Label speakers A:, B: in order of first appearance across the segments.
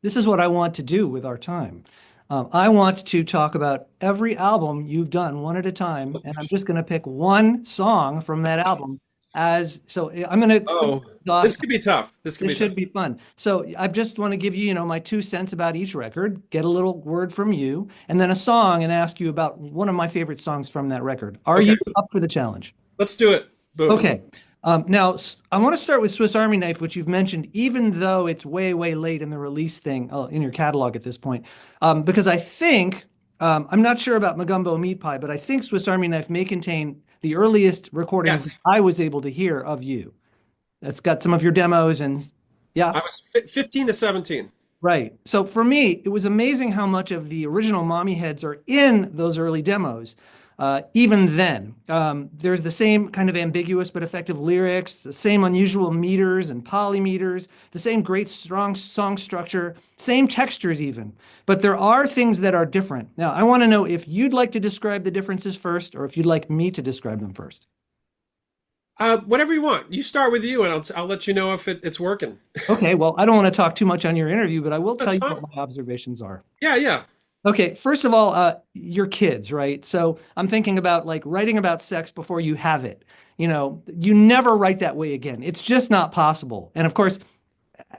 A: this is what I want to do with our time. I want to talk about every album you've done one at a time, and I'm just going to pick one song from that album I'm going to start
B: Oh,
A: off.
B: this could be tough. This could
A: This
B: be tough.
A: should be fun. So I just want to give you, my 2 cents about each record, get a little word from you, and then a song and ask you about one of my favorite songs from that record. Are
B: Okay,
A: you up for the challenge?
B: let's do it. Boom.
A: Okay. I want to start with Swiss Army Knife, which you've mentioned, even though it's way, way late in the release thing in your catalog at this point. Because I think, I'm not sure about Magumbo Meat Pie, but I think Swiss Army Knife may contain the earliest recordings
B: Yes,
A: I was able to hear of you. That's got some of your demos and yeah.
B: I was 15 to 17.
A: Right. So for me, it was amazing how much of the original Mommyheads are in those early demos. Even then, there's the same kind of ambiguous but effective lyrics, the same unusual meters and polymeters, the same great strong song structure, same textures even. But there are things that are different. Now, I want to know if you'd like to describe the differences first, or if you'd like me to describe them first.
B: Whatever you want. You start with you, and I'll let you know if it's working.
A: Okay, well, I don't want to talk too much on your interview, but I will tell
B: That's
A: you what
B: fine.
A: my observations are.
B: Yeah, yeah.
A: Okay, first of all, your kids, right? So I'm thinking about like writing about sex before you have it. You never write that way again. It's just not possible. And of course,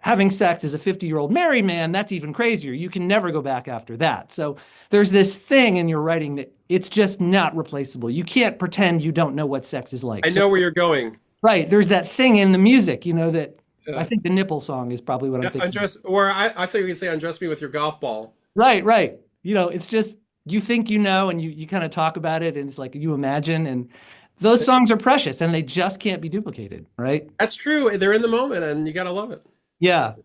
A: having sex as a 50-year-old married man, that's even crazier. You can never go back after that. So there's this thing in your writing that it's just not replaceable. You can't pretend you don't know what sex is like.
B: I
A: So,
B: know where you're going.
A: right, there's that thing in the music, that I
B: Yeah,
A: think the nipple song is probably what I'm
B: yeah.
A: thinking.
B: Undress, or I think you could say undress me with your golf ball.
A: Right, right. It's just you think and you kind of talk about it and it's like you imagine and those songs are precious and they just can't be duplicated, right?
B: That's true. They're in the moment, and you gotta love it.
A: Yeah.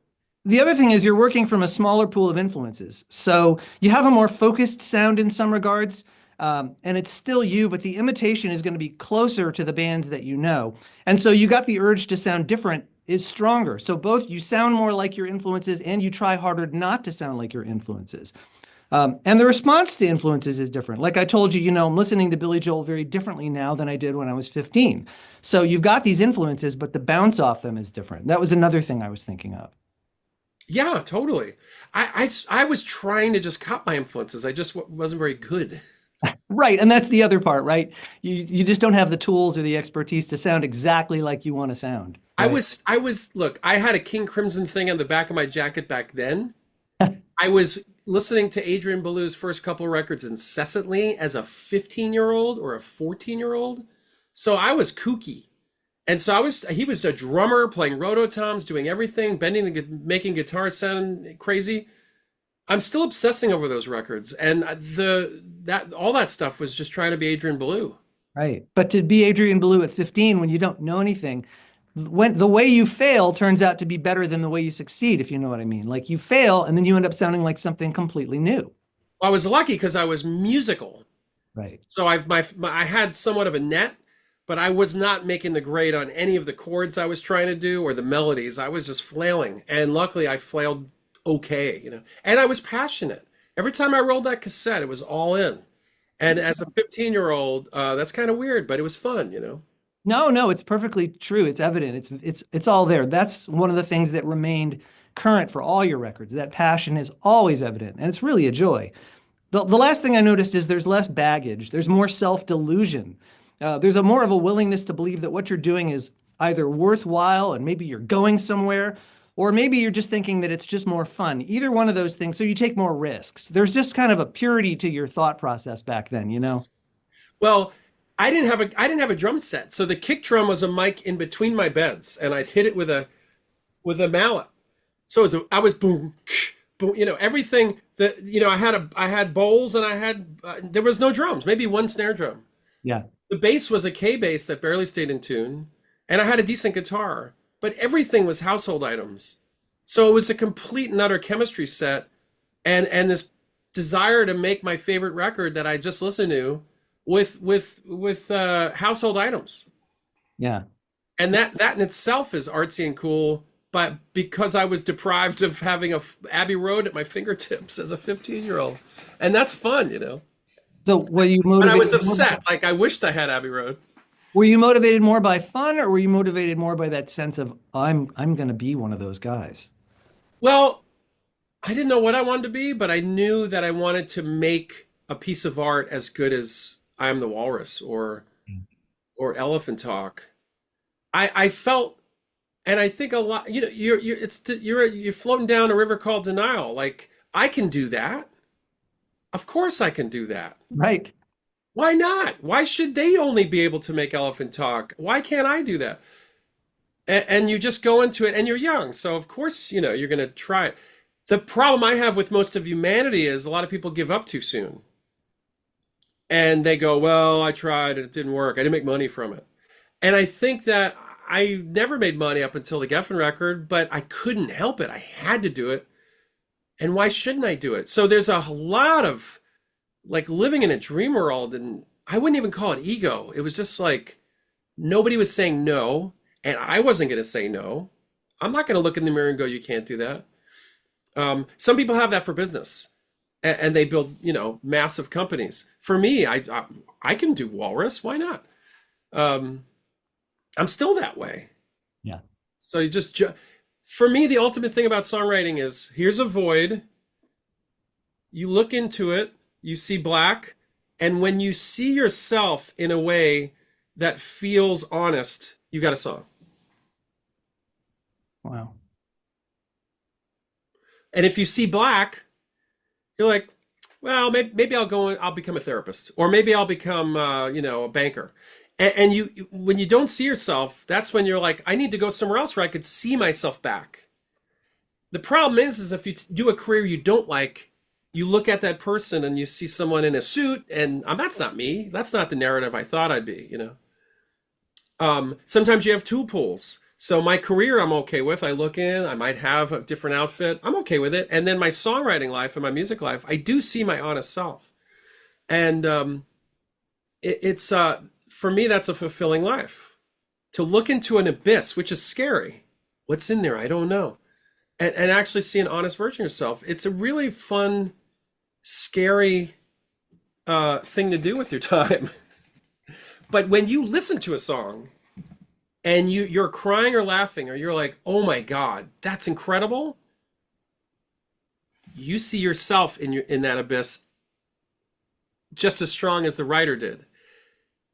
A: The other thing is you're working from a smaller pool of influences. So you have a more focused sound in some regards, and it's still you, but the imitation is going to be closer to the bands that you know. And so you got the urge to sound different is stronger. So both you sound more like your influences and you try harder not to sound like your influences. And the response to influences is different. Like I told you, I'm listening to Billy Joel very differently now than I did when I was 15. So you've got these influences, but the bounce off them is different. That was another thing I was thinking of.
B: Yeah, totally. I was trying to just cut my influences. I just wasn't very good.
A: Right. And that's the other part, right? You just don't have the tools or the expertise to sound exactly like you want to sound, right?
B: Look, I had a King Crimson thing on the back of my jacket back then. I was listening to Adrian Belew's first couple of records incessantly as a 15-year-old or a 14-year-old. So I was kooky. And so he was a drummer playing rototoms, doing everything, making guitars sound crazy. I'm still obsessing over those records. And all that stuff was just trying to be Adrian Belew.
A: Right. But to be Adrian Belew at 15 when you don't know anything, when the way you fail turns out to be better than the way you succeed, if you know what I mean. Like you fail and then you end up sounding like something completely new.
B: Well, I was lucky because I was musical.
A: Right.
B: So I had somewhat of a net, but I was not making the grade on any of the chords I was trying to do or the melodies. I was just flailing, and luckily I flailed okay. And I was passionate. Every time I rolled that cassette, it was all in. And as a 15-year-old, that's kind of weird, but it was fun.
A: No, no, it's perfectly true. It's evident. It's all there. That's one of the things that remained current for all your records. That passion is always evident, and it's really a joy. The last thing I noticed is there's less baggage. There's more self-delusion. There's a more of a willingness to believe that what you're doing is either worthwhile and maybe you're going somewhere, or maybe you're just thinking that it's just more fun. Either one of those things. So you take more risks. There's just kind of a purity to your thought process back then.
B: Well, I didn't have a drum set, so the kick drum was a mic in between my beds, and I'd hit it with a mallet. So I was boom, boom, everything that I had bowls and there was no drums, maybe one snare drum.
A: Yeah.
B: The bass was a K bass that barely stayed in tune, and I had a decent guitar, but everything was household items. So it was a complete and utter chemistry set, and this desire to make my favorite record that I just listened to with household items.
A: Yeah.
B: And that in itself is artsy and cool, but because I was deprived of having a Abbey Road at my fingertips as a 15-year-old, and that's fun.
A: So were you
B: But I was
A: motivated
B: upset. Like I wished I had Abbey Road.
A: were you motivated more by fun or were you motivated more by that sense of I'm going to be one of those guys?
B: Well, I didn't know what I wanted to be, but I knew that I wanted to make a piece of art as good as I Am the Walrus or Elephant Talk. I felt, and I think a lot, you're floating down a river called denial. Like, I can do that. Of course I can do that.
A: Right.
B: Why not? Why should they only be able to make Elephant Talk? Why can't I do that? And you just go into it, and you're young, so of course, you're going to try it. The problem I have with most of humanity is a lot of people give up too soon. And they go, well, I tried and it didn't work. I didn't make money from it. And I think that I never made money up until the Geffen record, but I couldn't help it. I had to do it. And why shouldn't I do it? So there's a lot of like living in a dream world, and I wouldn't even call it ego. It was just like nobody was saying no, and I wasn't going to say no. I'm not going to look in the mirror and go, you can't do that. Some people have that for business, and they build, massive companies. For me, I can do Walrus. Why not? I'm still that way.
A: Yeah.
B: So for me, the ultimate thing about songwriting is here's a void. You look into it, you see black, and when you see yourself in a way that feels honest, you got a song.
A: Wow.
B: And if you see black, you're like, well, maybe I'll become a therapist, or maybe I'll become, a banker. And when you don't see yourself, that's when you're like, I need to go somewhere else where I could see myself back. The problem is if you do a career you don't like, you look at that person and you see someone in a suit, and that's not me. That's not the narrative I thought I'd be, Sometimes you have two pools. So my career I'm okay with. I look in, I might have a different outfit. I'm okay with it. And then my songwriting life and my music life, I do see my honest self. And it's for me, that's a fulfilling life. To look into an abyss, which is scary. What's in there? I don't know. And actually see an honest version of yourself. It's a really fun, scary thing to do with your time. But when you listen to a song and you're crying or laughing, or you're like, oh my God, that's incredible. You see yourself in that abyss just as strong as the writer did.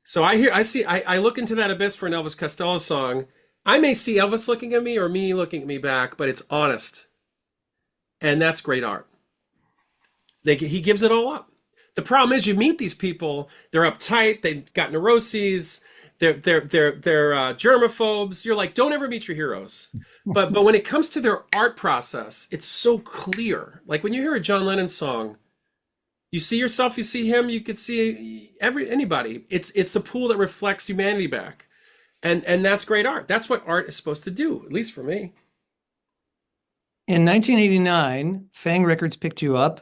B: So I look into that abyss for an Elvis Costello song. I may see Elvis looking at me or me looking at me back, but it's honest. And that's great art. He gives it all up. The problem is you meet these people, they're uptight, they've got neuroses, they're germaphobes. You're like, don't ever meet your heroes. But when it comes to their art process, it's so clear. Like when you hear a John Lennon song, you see yourself, you see him, you could see anybody. It's the pool that reflects humanity back. And that's great art. That's what art is supposed to do, at least for me.
A: In 1989, Fang Records picked you up.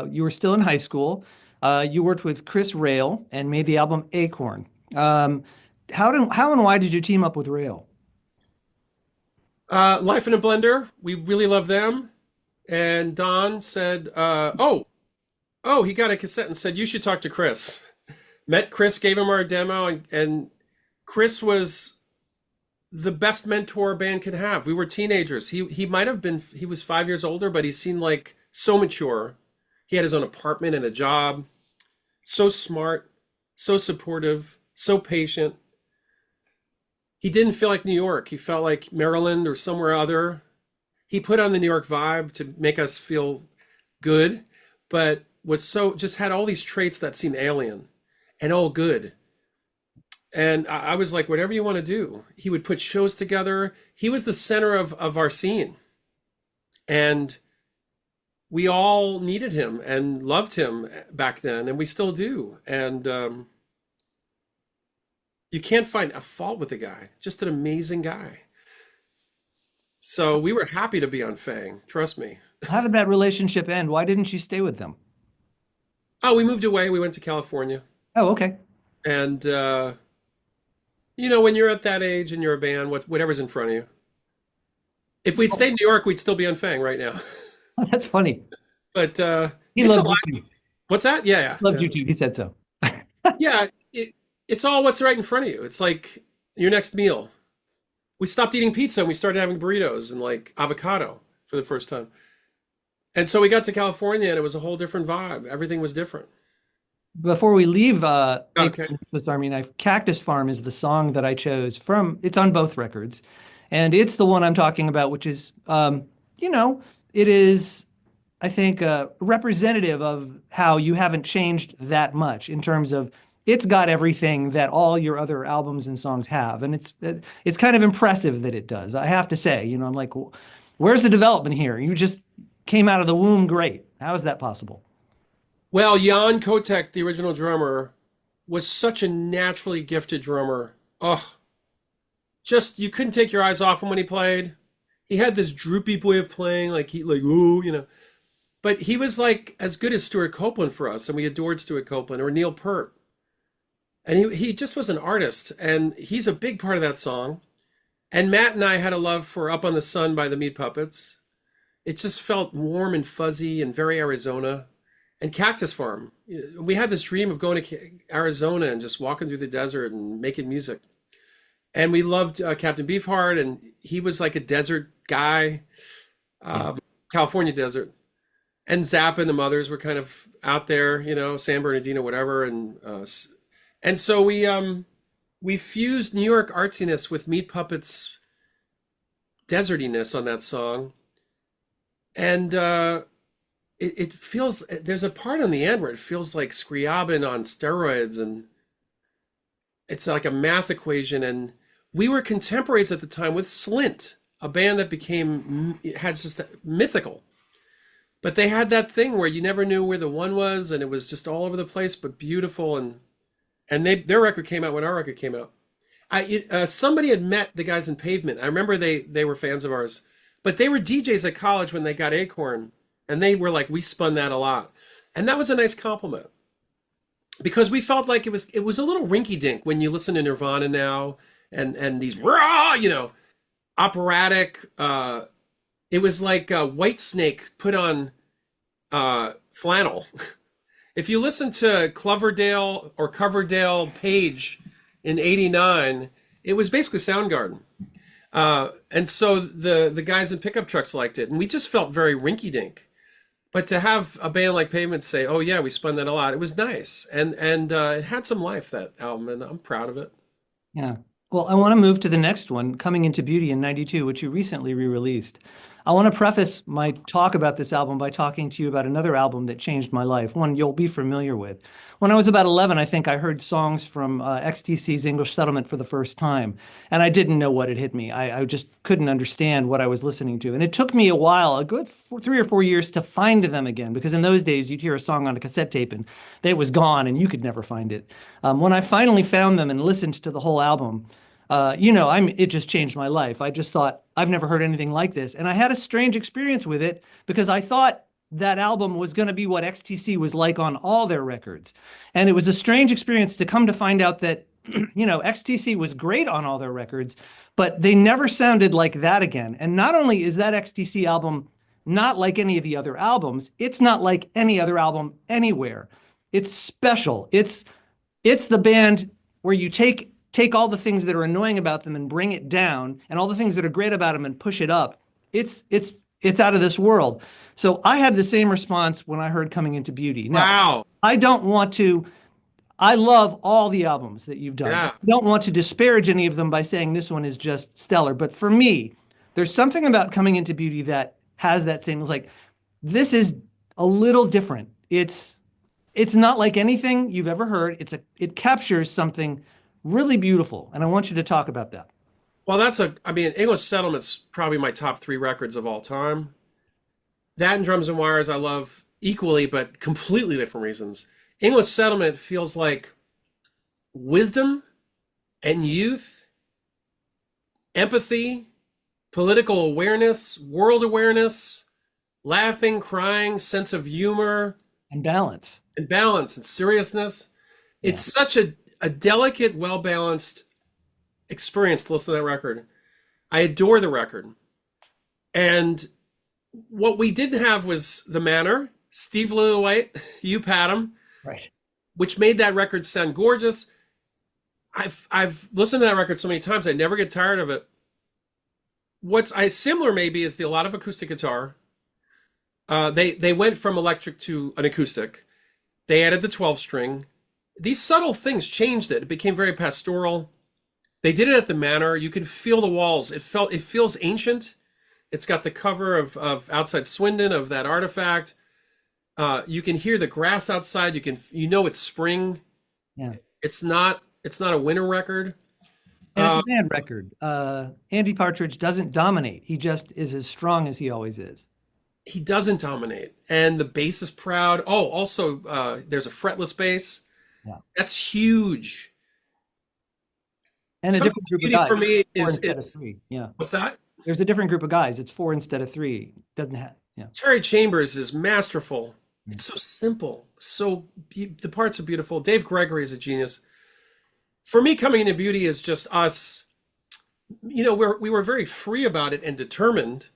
A: You were still in high school. You worked with Chris Rail and made the album Acorn. How and why did you team up with Rail?
B: Life in a Blender. We really love them. And Don said, oh, he got a cassette and said, you should talk to Chris. Met Chris, gave him our demo, and Chris was the best mentor a band could have. We were teenagers. He might have been, he was 5 years older, but he seemed like so mature. He had his own apartment and a job. So smart, so supportive, so patient. He didn't feel like New York. He felt like Maryland or somewhere other. He put on the New York vibe to make us feel good, but just had all these traits that seemed alien and all good. And I was like, whatever you want to do. He would put shows together. He was the center of our scene. And we all needed him and loved him back then, and we still do. And you can't find a fault with the guy. Just an amazing guy. So we were happy to be on Fang. Trust me.
A: How did that relationship end? Why didn't you stay with them?
B: Oh, we moved away. We went to California.
A: Oh, okay.
B: And, when you're at that age and you're a band, whatever's in front of you. If we'd stayed in New York, we'd still be on Fang right now.
A: That's funny.
B: But
A: He
B: it's a
A: loved
B: lot.
A: you too.
B: What's that? Yeah.
A: Loved you too. He said so.
B: Yeah, it's all what's right in front of you. It's like your next meal. We stopped eating pizza and we started having burritos and like avocado for the first time. And so we got to California and it was a whole different vibe. Everything was different.
A: Before we leave
B: Okay.
A: April Swiss Army Knife, Cactus Farm is the song that I chose from, it's on both records. And it's the one I'm talking about, which is, you know, it is, I think, representative of how you haven't changed that much in terms of it's got everything that all your other albums and songs have. And it's kind of impressive that it does. I have to say, I'm like, where's the development here? You just came out of the womb great. How is that possible?
B: Well, Jan Kotek, the original drummer, was such a naturally gifted drummer. Oh, just you couldn't take your eyes off him when he played. He had this droopy way of playing, like ooh, But he was like as good as Stuart Copeland for us, and we adored Stuart Copeland or Neil Peart. And he just was an artist, and he's a big part of that song. And Matt and I had a love for Up on the Sun by the Meat Puppets. It just felt warm and fuzzy and very Arizona. And Cactus Farm. We had this dream of going to Arizona and just walking through the desert and making music. And we loved Captain Beefheart, and he was like a desert guy,
A: Yeah.
B: California desert. And Zappa and the Mothers were kind of out there, San Bernardino, whatever. And so we fused New York artsiness with Meat Puppets desertiness on that song. And it feels there's a part on the end where it feels like Scriabin on steroids, and it's like a math equation. And we were contemporaries at the time with Slint, a band that had just mythical. But they had that thing where you never knew where the one was, and it was just all over the place, but beautiful. And their record came out when our record came out. Somebody had met the guys in Pavement. I remember they were fans of ours, but they were DJs at college when they got Acorn, and they were like, we spun that a lot, and that was a nice compliment because we felt like it was a little rinky dink when you listen to Nirvana now and these raw, operatic. It was like White Snake put on flannel. If you listen to Cloverdale or Coverdale Page in '89, it was basically Soundgarden. And so the guys in pickup trucks liked it. And we just felt very rinky dink. But to have a band like Pavement say, oh, yeah, we spun that a lot, it was nice. And it had some life, that album, and I'm proud of it.
A: Yeah. Well, I want to move to the next one, Coming Into Beauty in '92, which you recently re-released. I want to preface my talk about this album by talking to you about another album that changed my life, one you'll be familiar with. When I was about 11, I think I heard songs from XTC's English Settlement for the first time, and I didn't know what had hit me. I just couldn't understand what I was listening to. And it took me a while, a good 3 or 4 years, to find them again, because in those days, you'd hear a song on a cassette tape and it was gone and you could never find it. When I finally found them and listened to the whole album, it just changed my life. I just thought, I've never heard anything like this. And I had a strange experience with it because I thought that album was going to be what XTC was like on all their records. And it was a strange experience to come to find out that, XTC was great on all their records, but they never sounded like that again. And not only is that XTC album not like any of the other albums, it's not like any other album anywhere. It's special. It's the band where you take all the things that are annoying about them and bring it down, and all the things that are great about them and push it up. It's out of this world. So I had the same response when I heard Coming Into Beauty. Now,
B: Wow.
A: I love all the albums that you've done.
B: Yeah.
A: I don't want to disparage any of them by saying this one is just stellar. But for me, there's something about Coming Into Beauty that has that same, it's like, this is a little different. It's not like anything you've ever heard. It captures something really beautiful. And I want you to talk about that.
B: Well, English Settlement's probably my top 3 records of all time. That and Drums and Wires I love equally, but completely different reasons. English Settlement feels like wisdom and youth, empathy, political awareness, world awareness, laughing, crying, sense of humor,
A: And balance.
B: and seriousness.
A: Yeah.
B: It's such a delicate, well-balanced experience to listen to that record. I adore the record. And what we didn't have was the manner. Steve Lillywhite, you pat him,
A: Right.
B: which made that record sound gorgeous. I've listened to that record so many times, I never get tired of it. What's similar maybe is a lot of acoustic guitar. They went from electric to an acoustic. They added the 12 string. These subtle things changed it. It became very pastoral. They did it at the Manor. You could feel the walls. It feels ancient. It's got the cover of Outside Swindon, of that artifact. You can hear the grass outside. It's spring.
A: Yeah.
B: It's not a winter record.
A: And it's a band record. Andy Partridge doesn't dominate. He just is as strong as he always is.
B: He doesn't dominate, and the bass is proud. Oh, also, there's a fretless bass.
A: Yeah.
B: That's huge.
A: And a different group of
B: Beauty
A: guys.
B: for me
A: Four
B: is
A: instead of three. Yeah.
B: what's that?
A: There's a different group of guys. It's four instead of three. Doesn't have. Yeah.
B: Terry Chambers is masterful. It's so simple. The parts are beautiful. Dave Gregory is a genius. For me, Coming into Beauty is just us. We were very free about it and determined.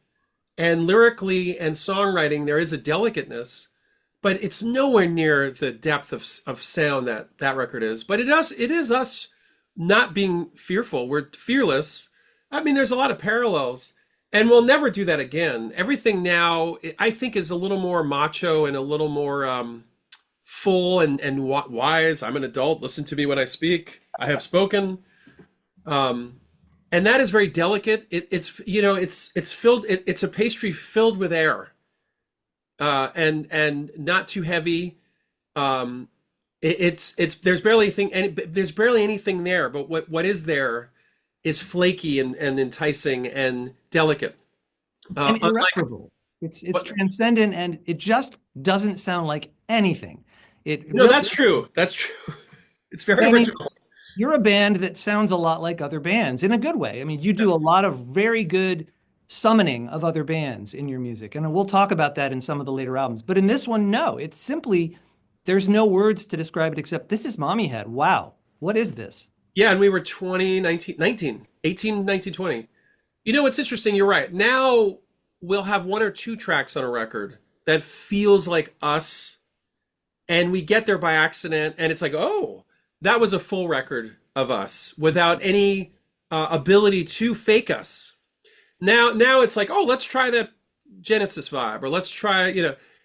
B: And lyrically and songwriting, there is a delicateness, but it's nowhere near the depth of sound that record is. But it is us not being fearful. We're fearless. I mean, there's a lot of parallels, and we'll never do that again. Everything now, I think, is a little more macho and a little more full and wise. I'm an adult. Listen to me when I speak. I have spoken. And that is very delicate. It's filled. It's a pastry filled with air, and not too heavy. There's barely anything there. But what is there is flaky and enticing and delicate.
A: And irreparable. It's transcendent, and it just doesn't sound like anything.
B: That's true. That's true. It's very original.
A: You're a band that sounds a lot like other bands in a good way. I mean, you do a lot of very good summoning of other bands in your music. And we'll talk about that in some of the later albums. But in this one, no, it's simply, there's no words to describe it except this is Mommyhead. Wow. What is this?
B: Yeah. And we were 20, 19, 18, 19, 20. It's interesting. You're right. Now we'll have one or two tracks on a record that feels like us. And we get there by accident. And it's like, oh, that was a full record of us without any ability to fake us. Now it's like, oh, let's try that Genesis vibe, or let's try,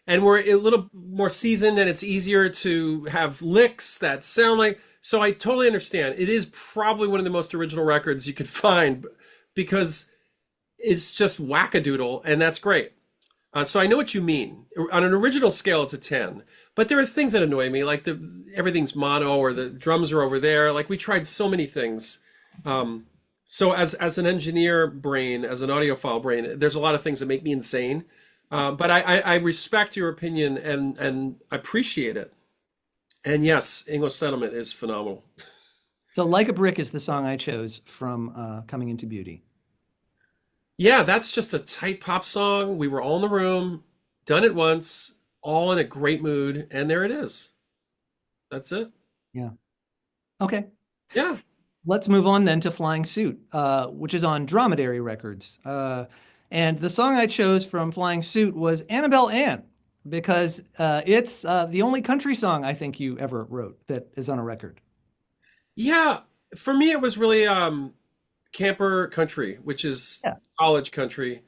B: and we're a little more seasoned, and it's easier to have licks that sound like. So I totally understand. It is probably one of the most original records you could find because it's just wackadoodle, and that's great. So I know what you mean. On an original scale, it's a 10. But there are things that annoy me, like everything's mono or the drums are over there. Like we tried so many things. So as an engineer brain, as an audiophile brain, there's a lot of things that make me insane. But I respect your opinion and appreciate it. And yes, English Settlement is phenomenal.
A: So Like a Brick is the song I chose from Coming into Beauty.
B: Yeah, that's just a tight pop song. We were all in the room, done it once, all in a great mood, and there it is. That's it.
A: Yeah. Okay.
B: Yeah.
A: Let's move on then to Flying Suit, which is on Dromedary Records. And the song I chose from Flying Suit was Annabelle Ann, because it's the only country song I think you ever wrote that is on a record.
B: Yeah. For me, it was really camper country, which is college country.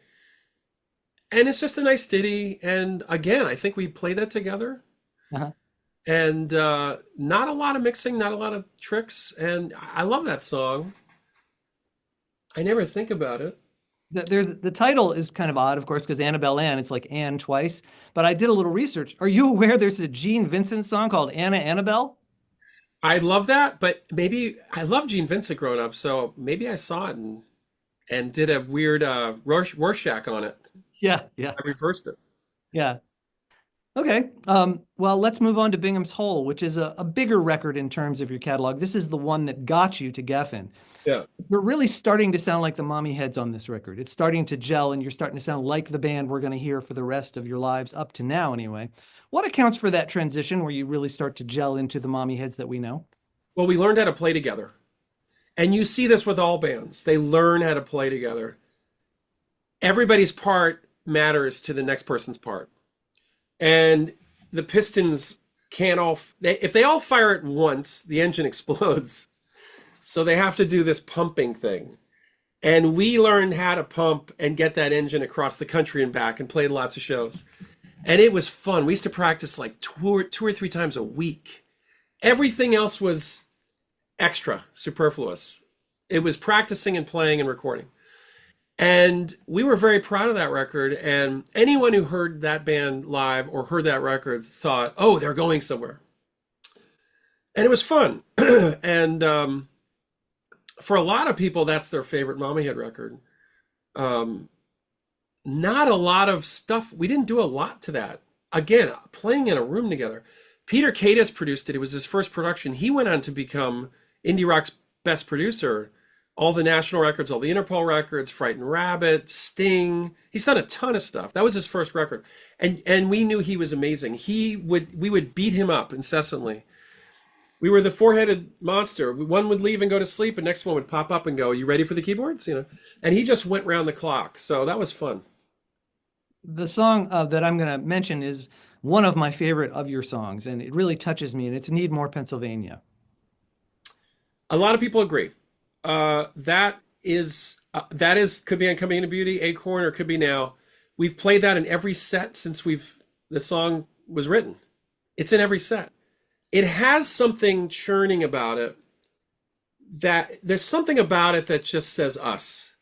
B: And it's just a nice ditty. And again, I think we played that together.
A: Uh-huh.
B: And not a lot of mixing, not a lot of tricks. And I love that song. I never think about it.
A: The title is kind of odd, of course, because Annabelle Ann, it's like Ann twice. But I did a little research. Are you aware there's a Gene Vincent song called Anna Annabelle?
B: I love that, but maybe I love Gene Vincent growing up, so maybe I saw it and did a weird Rorschach on it.
A: Yeah.
B: I reversed it.
A: Yeah. Okay. Well, let's move on to Bingham's Hole, which is a bigger record in terms of your catalog. This is the one that got you to Geffen.
B: Yeah.
A: You're really starting to sound like the Mommyheads on this record. It's starting to gel, and you're starting to sound like the band we're going to hear for the rest of your lives, up to now anyway. What accounts for that transition where you really start to gel into the Mommyheads that we know?
B: Well, we learned how to play together. And you see this with all bands. They learn how to play together. Everybody's part matters to the next person's part. And the pistons can't all, if they all fire at once, the engine explodes. So they have to do this pumping thing. And we learned how to pump and get that engine across the country and back and played lots of shows. And it was fun. We used to practice like two or three times a week. Everything else was extra, superfluous. It was practicing and playing and recording. And we were very proud of that record. And anyone who heard that band live or heard that record thought, oh, they're going somewhere. And it was fun. And for a lot of people, that's their favorite Mommyhead record. Not a lot of stuff. We didn't do a lot to that. Again, playing in a room together. Peter Kadish produced it. It was his first production. He went on to become indie rock's best producer. All the national records, all the Interpol records, Frightened Rabbit, Sting. He's done a ton of stuff. That was his first record. And we knew he was amazing. We would beat him up incessantly. We were the four-headed monster. One would leave and go to sleep, and next one would pop up and go, "You ready for the keyboards?" And he just went round the clock. So that was fun.
A: The song that I'm going to mention is one of my favorite of your songs, and it really touches me, and it's Need More Pennsylvania.
B: A lot of people agree. That is could be on Coming Into Beauty, Acorn, or could be Now. We've played that in every set since the song was written. It's in every set. It has something churning about it, that there's something about it that just says us.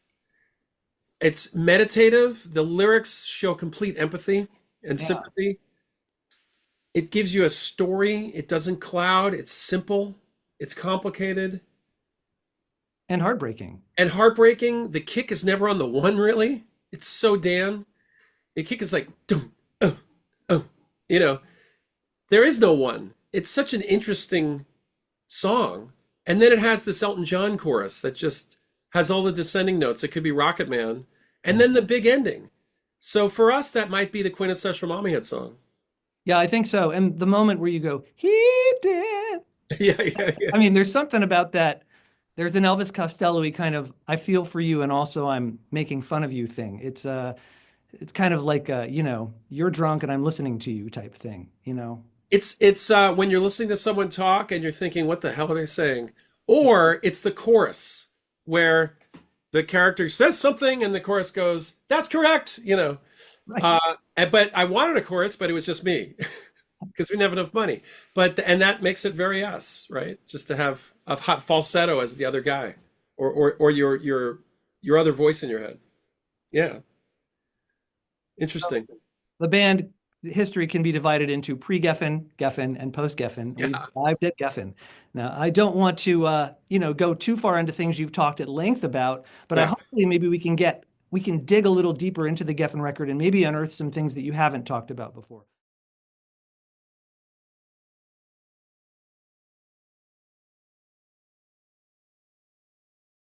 B: It's meditative. The lyrics show complete empathy and sympathy. It gives you a story. It doesn't cloud. It's simple. It's complicated.
A: And heartbreaking.
B: And heartbreaking. The kick is never on the one, really. It's so Dan. The kick is like, dum, oh, oh. There is no one. It's such an interesting song. And then it has this Elton John chorus that just has all the descending notes. It could be Rocket Man. And then the big ending. So for us, that might be the quintessential Mommyhead song.
A: Yeah, I think so. And the moment where you go, he did.
B: Yeah.
A: I mean, there's something about that. There's an Elvis Costello-y kind of, I feel for you and also I'm making fun of you thing. It's kind of like you're drunk and I'm listening to you type thing.
B: It's when you're listening to someone talk and you're thinking, what the hell are they saying? Or it's the chorus where the character says something and the chorus goes, that's correct,
A: Right.
B: But I wanted a chorus, but it was just me because we didn't have enough money. And that makes it very us, right? Just to have a hot falsetto as the other guy, or your other voice in your head. Yeah, interesting.
A: The band history can be divided into pre-Geffen, Geffen, and post-Geffen.
B: Yeah.
A: We've arrived at Geffen. Now, I don't want to, go too far into things you've talked at length about, but
B: Yeah.
A: hopefully maybe we can dig a little deeper into the Geffen record and maybe unearth some things that you haven't talked about before.